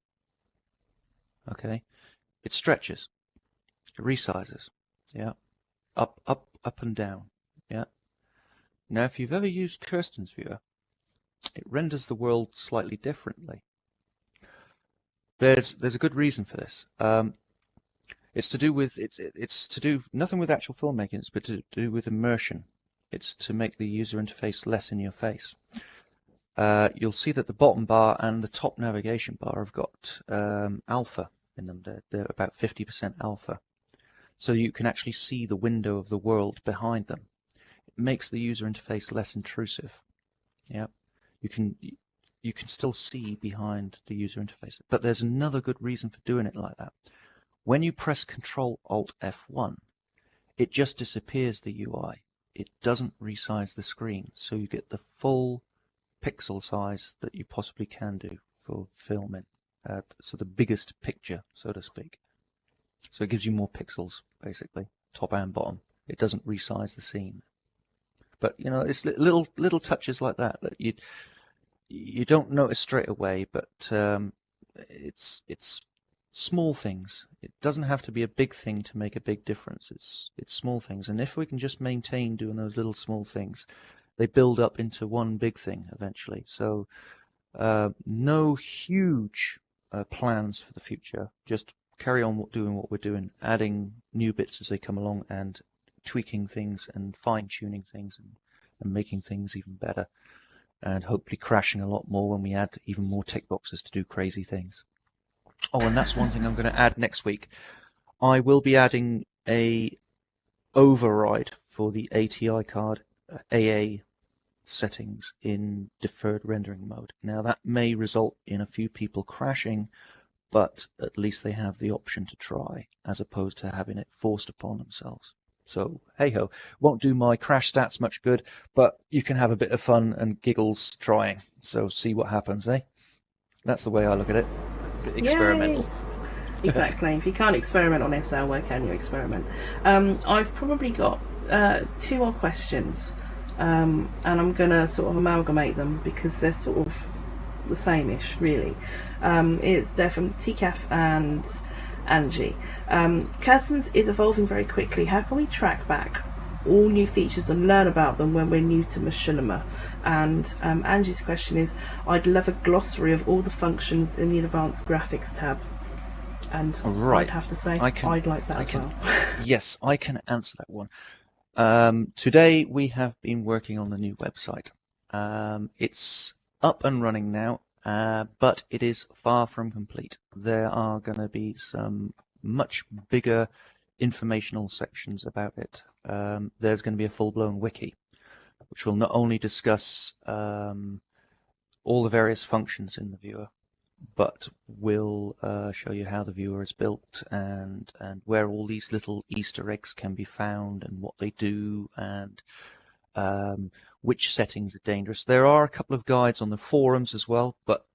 Okay. It stretches. It resizes. Yeah. Up and down. Yeah. Now, if you've ever used Kirsten's viewer, it renders the world slightly differently. There's a good reason for this. It's to do with it's to do nothing with actual filmmaking. It's but to do with immersion. It's to make the user interface less in your face. You'll see that the bottom bar and the top navigation bar have got alpha in them. They're about 50% alpha, so you can actually see the window of the world behind them. It makes the user interface less intrusive. Yeah, you can still see behind the user interface. But there's another good reason for doing it like that. When you press Control Alt F1, it just disappears the UI. It doesn't resize the screen, so you get the full pixel size that you possibly can do for filming. So the biggest picture, so to speak. So it gives you more pixels, basically, top and bottom. It doesn't resize the scene. But it's little touches like that you don't notice straight away. But it's small things. It doesn't have to be a big thing to make a big difference. It's small things, and if we can just maintain doing those little small things, they build up into one big thing eventually. So no huge plans for the future. Just carry on doing what we're doing, adding new bits as they come along, and tweaking things and fine-tuning things and making things even better, and hopefully crashing a lot more when we add even more tick boxes to do crazy things. Oh, and that's one thing I'm going to add next week. I will be adding a override for the ATI card AA settings in deferred rendering mode. Now that may result in a few people crashing, but at least they have the option to try, as opposed to having it forced upon themselves. So, hey-ho, won't do my crash stats much good, but you can have a bit of fun and giggles trying. So see what happens, eh? That's the way I look at it. Experimental. Yay. Exactly. If you can't experiment on SL, where can you experiment? I've probably got 2 more questions, and I'm going to sort of amalgamate them because they're sort of the same-ish, really. They're from TCAF and Angie. Kirsten's is evolving very quickly. How can we track back all new features and learn about them when we're new to Machinima. And Angie's question is, I'd love a glossary of all the functions in the advanced graphics tab. And Right. I'd have to say, I'd like that as well. Yes, I can answer that one. Today we have been working on the new website. It's up and running now, but it is far from complete. There are going to be some much bigger informational sections about it. There's going to be a full-blown wiki, which will not only discuss all the various functions in the viewer, but will show you how the viewer is built and where all these little Easter eggs can be found and what they do and which settings are dangerous. There are a couple of guides on the forums as well, but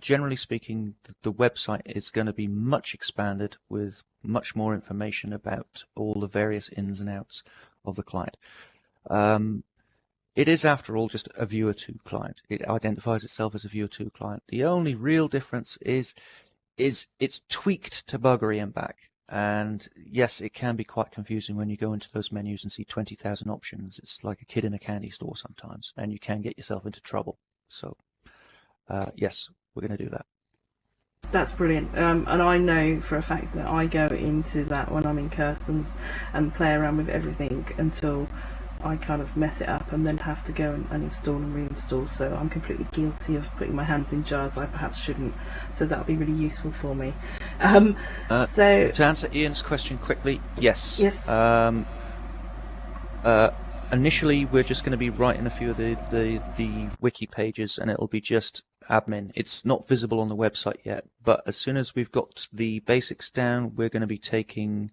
generally speaking, the website is going to be much expanded with much more information about all the various ins and outs of the client. It is, after all, just a Viewer 2 client. It identifies itself as a Viewer 2 client. The only real difference is it's tweaked to buggery and back. And yes, it can be quite confusing when you go into those menus and see 20,000 options. It's like a kid in a candy store sometimes, and you can get yourself into trouble. So, yes, we're going to do that. That's brilliant. And I know for a fact that I go into that when I'm in Kirstens and play around with everything until I kind of mess it up and then have to go and install and reinstall. So I'm completely guilty of putting my hands in jars I perhaps shouldn't. So that'll be really useful for me. So to answer Ian's question quickly, yes. Yes. Initially, we're just going to be writing a few of the wiki pages, and it'll be just admin. It's not visible on the website yet, but as soon as we've got the basics down, we're going to be taking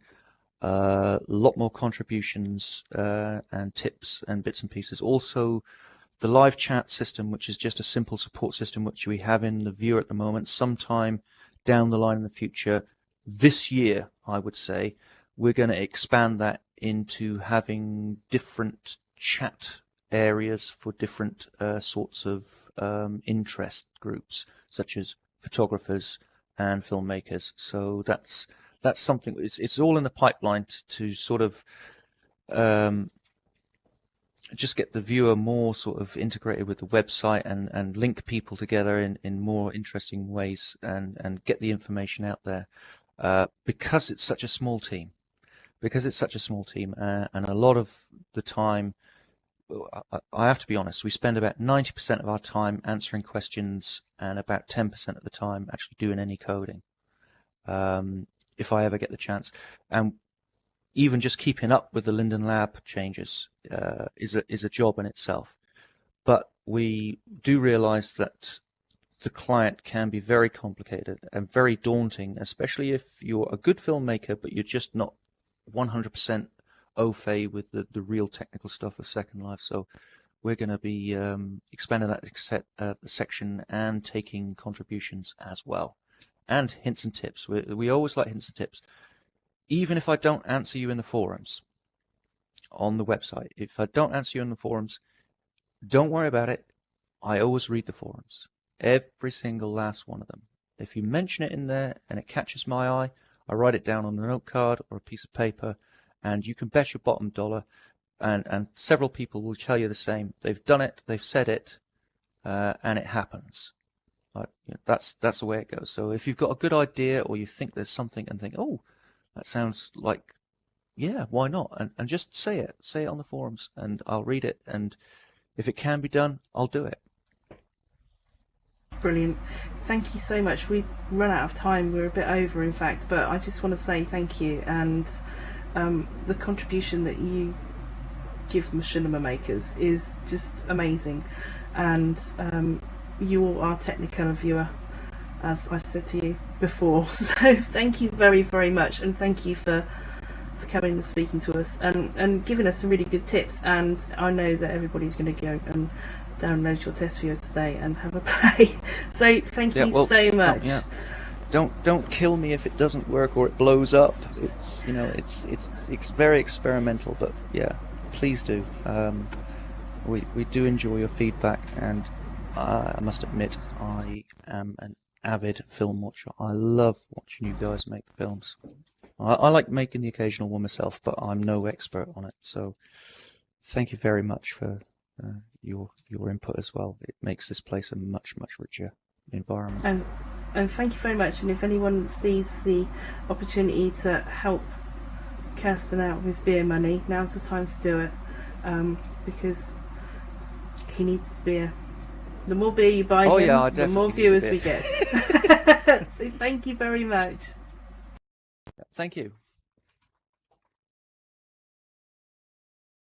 a lot more contributions and tips and bits and pieces. Also, the live chat system, which is just a simple support system which we have in the viewer at the moment, sometime down the line in the future, this year, I would say, we're going to expand that into having different chat areas for different sorts of interest groups, such as photographers and filmmakers. So that's something. It's all in the pipeline to sort of just get the viewer more sort of integrated with the website and link people together in more interesting ways and get the information out there, because it's such a small team. And a lot of the time, I have to be honest, we spend about 90% of our time answering questions and about 10% of the time actually doing any coding, if I ever get the chance. And even just keeping up with the Linden Lab changes is a job in itself. But we do realize that the client can be very complicated and very daunting, especially if you're a good filmmaker but you're just not 100% au fait with the real technical stuff of Second Life. So we're going to be expanding that section and taking contributions as well, and hints and tips. We always like hints and tips, even if I don't answer you in the forums on the website. If I don't answer you in the forums, don't worry about it. I always read the forums, every single last one of them. If you mention it in there and it catches my eye, I write it down on a note card or a piece of paper, and you can bet your bottom dollar, and several people will tell you the same. They've done it, they've said it, and it happens. That's the way it goes. So if you've got a good idea or you think there's something and think, oh, that sounds like, yeah, why not? And just say it on the forums, and I'll read it, and if it can be done, I'll do it. brilliant. Thank you so much. We've run out of time. We're a bit over, in fact, but I just want to say thank you, and the contribution that you give Machinima makers is just amazing, and you all are technical viewer, as I've said to you before. So thank you very, very much, and thank you for coming and speaking to us and giving us some really good tips. And I know that everybody's going to go and download your test video today and have a play. So thank you so much. Don't kill me if it doesn't work or it blows up. It's it's very experimental, but yeah, please do. We do enjoy your feedback, and I must admit I am an avid film watcher. I love watching you guys make films. I like making the occasional one myself, but I'm no expert on it. So thank you very much for your input as well. It makes this place a much richer environment. And thank you very much. And if anyone sees the opportunity to help Kirsten out with his beer money, now's the time to do it, because he needs his beer. The more beer you buy him, the more viewers we get. So thank you very much. Thank you.